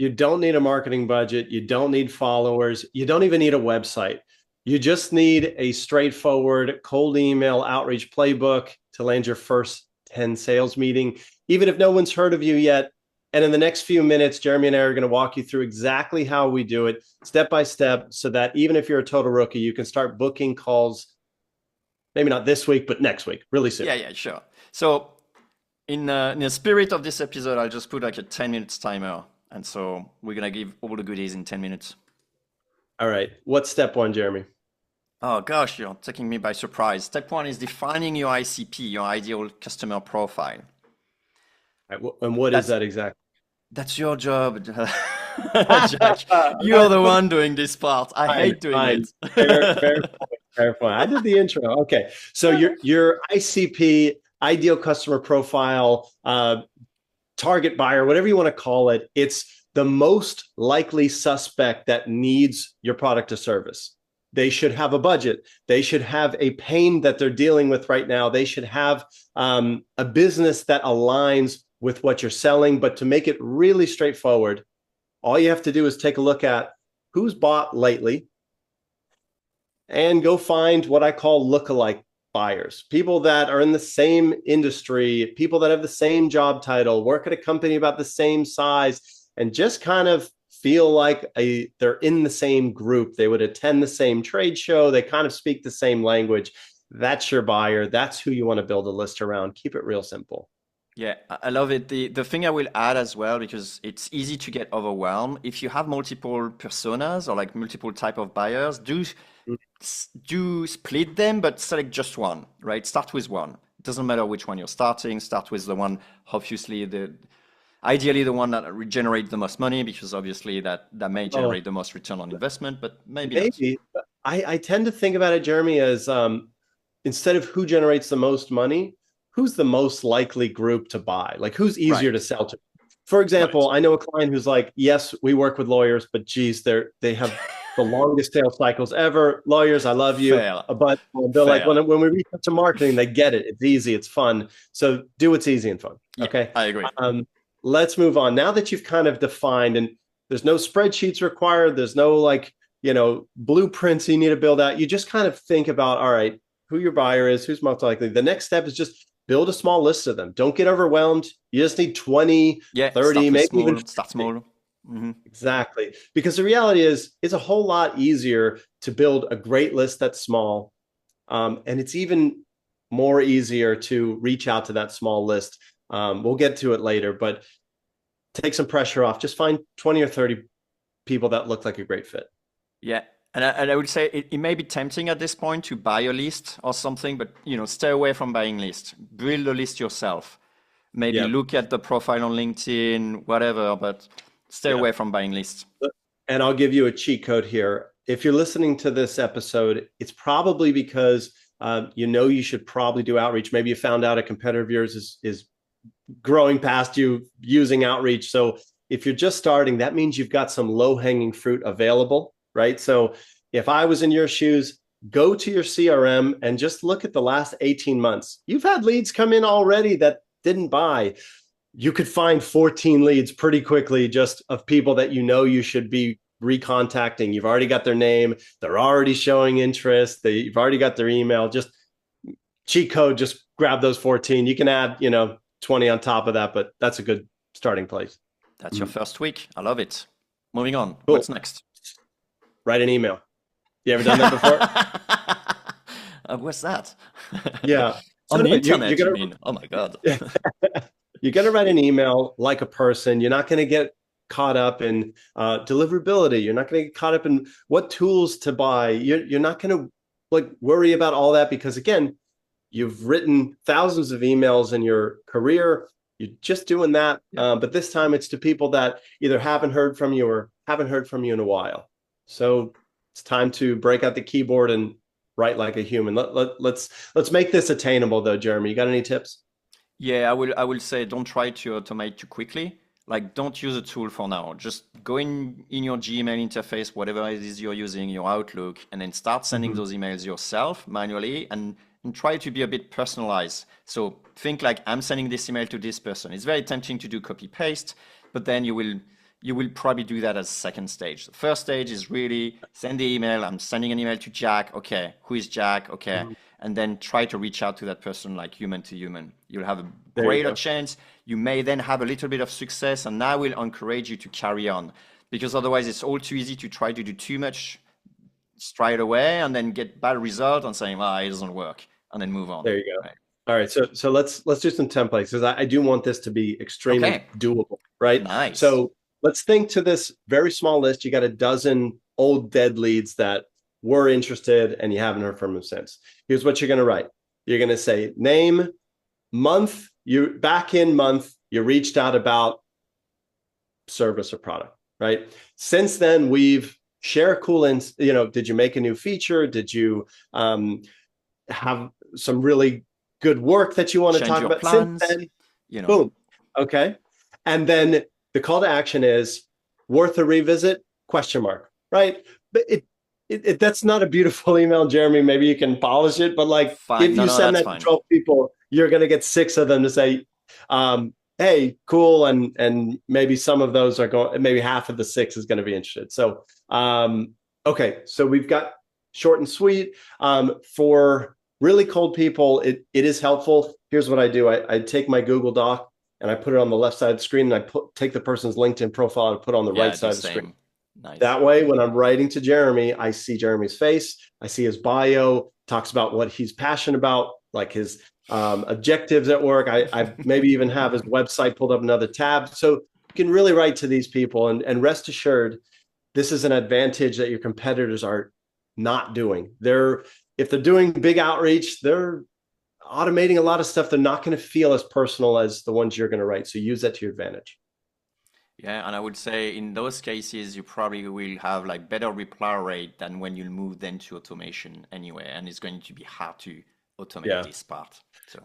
You don't need a marketing budget. You don't need followers. You don't even need a website. You just need a straightforward cold email outreach playbook to land your first 10 sales meeting, even if no one's heard of you yet. And in the next few minutes, Jeremy and I are going to walk you through exactly how we do it step by step so that even if you're a total rookie, you can start booking calls, maybe not this week, but next week, really soon. Yeah, sure. So in the spirit of this episode, I'll just put like a 10 minutes timer. And so we're going to give all the goodies in 10 minutes. All right. What's step one, Jeremy? Oh gosh, you're taking me by surprise. Step one is defining your ICP, your ideal customer profile. All right, and what is That's that exactly? that's your job, Jack. You're the one doing this part. I Fine, hate doing fine. it. Fair point. Fair point. I did the intro. Okay. So your ICP, ideal customer profile, target buyer, whatever you want to call it, it's the most likely suspect that needs your product or service. They should have a budget. They should have a pain that they're dealing with right now. They should have a business that aligns with what you're selling. But to make it really straightforward, all you have to do is take a look at who's bought lately and go find what I call lookalike buyers, people that are in the same industry, people that have the same job title, work at a company about the same size, and just kind of feel like they're in the same group. They would attend the same trade show. They kind of speak the same language. That's your buyer. That's who you want to build a list around. Keep it real simple. Yeah, I love it. The thing I will add as well, because it's easy to get overwhelmed. If you have multiple personas or like multiple type of buyers, do split them, but select just one, right? Start with one. It doesn't matter which one you're starting. Start with the one, obviously ideally the one that regenerates the most money, because obviously that may Oh, generate the most return on investment, but maybe not. maybe. I tend to think about it, Jeremy, as instead of who generates the most money, who's the most likely group to buy? Like who's easier to Right, sell to? For right. example, I know a client who's like, yes, we work with lawyers, but geez, they have the longest sales cycles ever. Lawyers, I love you. Fair, But they're like, fair. when we reach out to marketing, they get it. It's easy, it's fun. So do what's easy and fun. Yeah, Okay. I agree. Um, let's move on. Now that you've kind of defined, and there's no spreadsheets required, there's no like, blueprints you need to build out. You just kind of think about, all right, who your buyer is, who's most likely. The next step is just build a small list of them. Don't get overwhelmed. You just need 20, Yeah, 30, start with maybe even small, start 50. small. Hmm. Exactly. Because the reality is, it's a whole lot easier to build a great list that's small. And it's even more easier to reach out to that small list. We'll get to it later, but take some pressure off. Just find 20 or 30 people that look like a great fit. Yeah, and I would say it may be tempting at this point to buy a list or something, but stay away from buying lists. Build a list yourself. Maybe Yeah. look at the profile on LinkedIn, whatever, but stay Yeah. away from buying lists. And I'll give you a cheat code here. If you're listening to this episode, it's probably because you should probably do outreach. Maybe you found out a competitor of yours is growing past you using outreach. So if you're just starting, that means you've got some low-hanging fruit available, right? So if I was in your shoes, go to your CRM and just look at the last 18 months. You've had leads come in already that didn't buy. You could find 14 leads pretty quickly just of people that you should be recontacting. You've already got their name. They're already showing interest. You've already got their email. Just cheat code, just grab those 14. You can add, 20 on top of that, but that's a good starting place. That's your Mhm. first week. I love it. Moving on. Cool. What's next? Write an email. You ever done that before? What's that? Yeah. On So the no, you're internet, you gonna mean? Oh my God. you're gonna write an email like a person. You're not gonna get caught up in deliverability. You're not gonna get caught up in what tools to buy. You're not gonna like worry about all that because again, you've written thousands of emails in your career. You're just doing that, Yeah. but this time it's to people that either haven't heard from you or haven't heard from you in a while. So it's time to break out the keyboard and write like a human. Let's make this attainable, though, Jeremy. You got any tips? Yeah, I will say don't try to automate too quickly. Like don't use a tool for now. Just go in your Gmail interface, whatever it is you're using, your Outlook, and then start sending Mhm. those emails yourself manually and try to be a bit personalized. So think like I'm sending this email to this person. It's very tempting to do copy paste, but then you will probably do that as second stage. The first stage is really send the email. I'm sending an email to Jack. Okay, who is Jack? Okay, Mhm. and then try to reach out to that person like human to human. You'll have a There you greater go. chance. You may then have a little bit of success, and that will encourage you to carry on. Because otherwise, it's all too easy to try to do too much straight away and then get bad result and saying, "Ah, it doesn't work," and then move on. There you go. Right? All right, so let's do some templates because I do want this to be extremely Okay, doable, right? nice. So let's think to this very small list. You got a dozen old dead leads that were interested and you haven't heard from them since. Here's what you're going to write. You're going to say name, month, you back in month, you reached out about service or product, right? Since then, we've share cool did you make a new feature? Did you have some really good work that you want to Change talk your about since plans. then? You know, Boom. Okay. And then the call to action is worth a revisit, question mark, right? But that's not a beautiful email, Jeremy. Maybe you can polish it, but like fine. if No, you no, send that's that to fine. 12 people, you're going to get six of them to say, hey, cool. And maybe some of those are going, maybe half of the six is going to be interested. So, okay. So we've got short and sweet. For really cold people, it is helpful. Here's what I do. I take my Google Doc and I put it on the left side of the screen and take the person's LinkedIn profile and put it on the right Yeah, do side of the screen. same. Nice. That way, when I'm writing to Jeremy, I see Jeremy's face, I see his bio, talks about what he's passionate about, like his objectives at work. I maybe even have his website pulled up another tab. So you can really write to these people and rest assured, this is an advantage that your competitors are not doing. If they're doing big outreach, they're automating a lot of stuff. They're not going to feel as personal as the ones you're going to write. So use that to your advantage. Yeah, and I would say in those cases, you probably will have like better reply rate than when you move then to automation anyway, and it's going to be hard to automate Yeah. this part. So,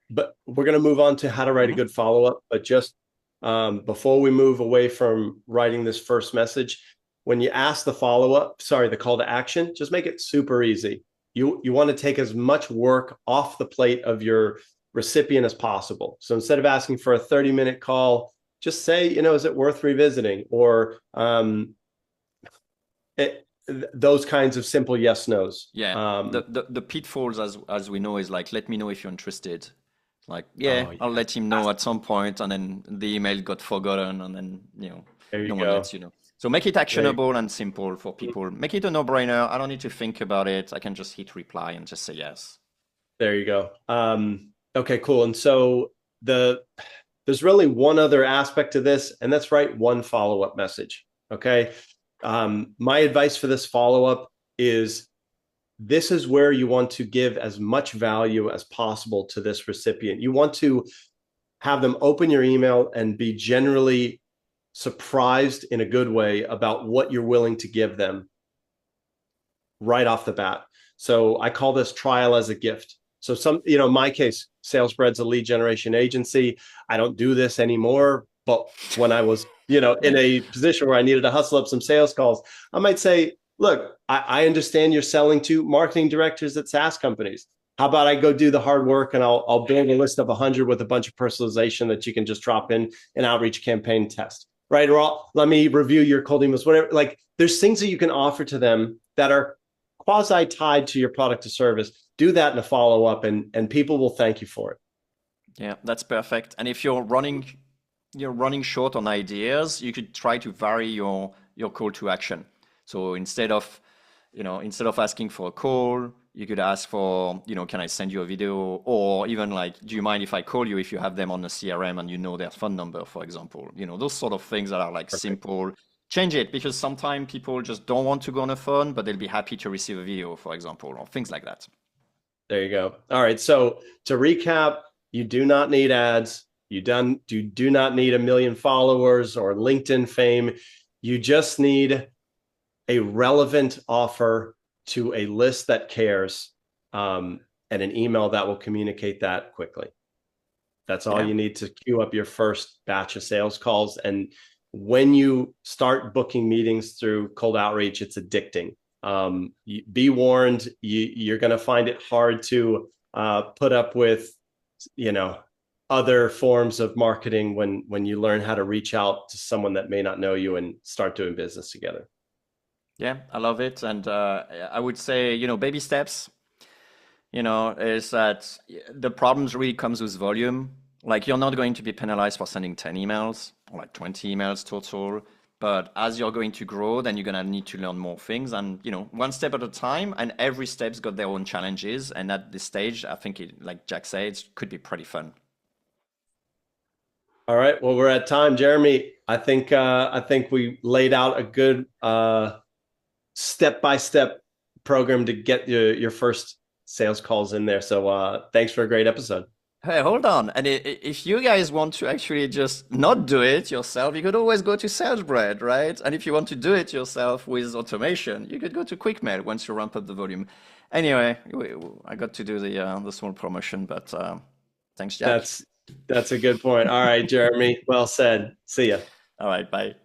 But we're going to move on to how to write a mhm. good follow up. But just before we move away from writing this first message, when you ask the follow up, sorry, the call to action, just make it super easy. You want to take as much work off the plate of your recipient as possible. So instead of asking for a 30-minute call, just say, is it worth revisiting? Or those kinds of simple yes nos. Yeah, the pitfalls as we know is like, let me know if you're interested. Like, yeah, Oh I'll yeah, let him know at some point, and then the email got forgotten, and then there you no one go. lets you know. So make it There actionable and simple for people. Make it a no-brainer. I don't need to think about it. I can just hit reply and just say yes. There you go. Okay, cool. And so there's really one other aspect to this, and that's write one follow-up message. Okay. My advice for this follow-up is this is where you want to give as much value as possible to this recipient. You want to have them open your email and be generally surprised in a good way about what you're willing to give them right off the bat. So I call this trial as a gift. So in my case, SalesBread's a lead generation agency. I don't do this anymore. But when I was, in Yeah. a position where I needed to hustle up some sales calls, I might say, look, I understand you're selling to marketing directors at SaaS companies. How about I go do the hard work and I'll build a list of 100 with a bunch of personalization that you can just drop in an outreach campaign test, right? Or let me review your cold emails, whatever. Like there's things that you can offer to them that are quasi tied to your product or service. Do that in a follow up, and people will thank you for it. Yeah, that's perfect. And if you're running short on ideas, you could try to vary your call to action. So instead of asking for a call, you could ask for, can I send you a video? Or even like, do you mind if I call you if you have them on the CRM and you know their phone number, for example? Those sort of things that are like Perfect. simple. Change it because sometimes people just don't want to go on a phone, but they'll be happy to receive a video, for example, or things like that. There you go. All right. So to recap, you do not need ads. You do not need 1 million followers or LinkedIn fame. You just need a relevant offer to a list that cares, and an email that will communicate that quickly. That's all Yeah. you need to queue up your first batch of sales calls. And when you start booking meetings through cold outreach, it's addicting. Be warned, you're going to find it hard to put up with, you know, other forms of marketing when you learn how to reach out to someone that may not know you and start doing business together. Yeah, I love it. And I would say, baby steps, is that the problems really comes with volume. Like you're not going to be penalized for sending 10 emails or like 20 emails total. But as you're going to grow, then you're going to need to learn more things and, one step at a time. And every step's got their own challenges. And at this stage, I think like Jack said, it could be pretty fun. All right. Well, we're at time, Jeremy. I think we laid out a good step by step program to get your first sales calls in there. So thanks for a great episode. Hey, hold on. And if you guys want to actually just not do it yourself, you could always go to SalesBread, right? And if you want to do it yourself with automation, you could go to QuickMail once you ramp up the volume. Anyway, I got to do the small promotion, but thanks, Jack. That's that's a good point. All right, Jeremy. Well said. See ya. All right, bye.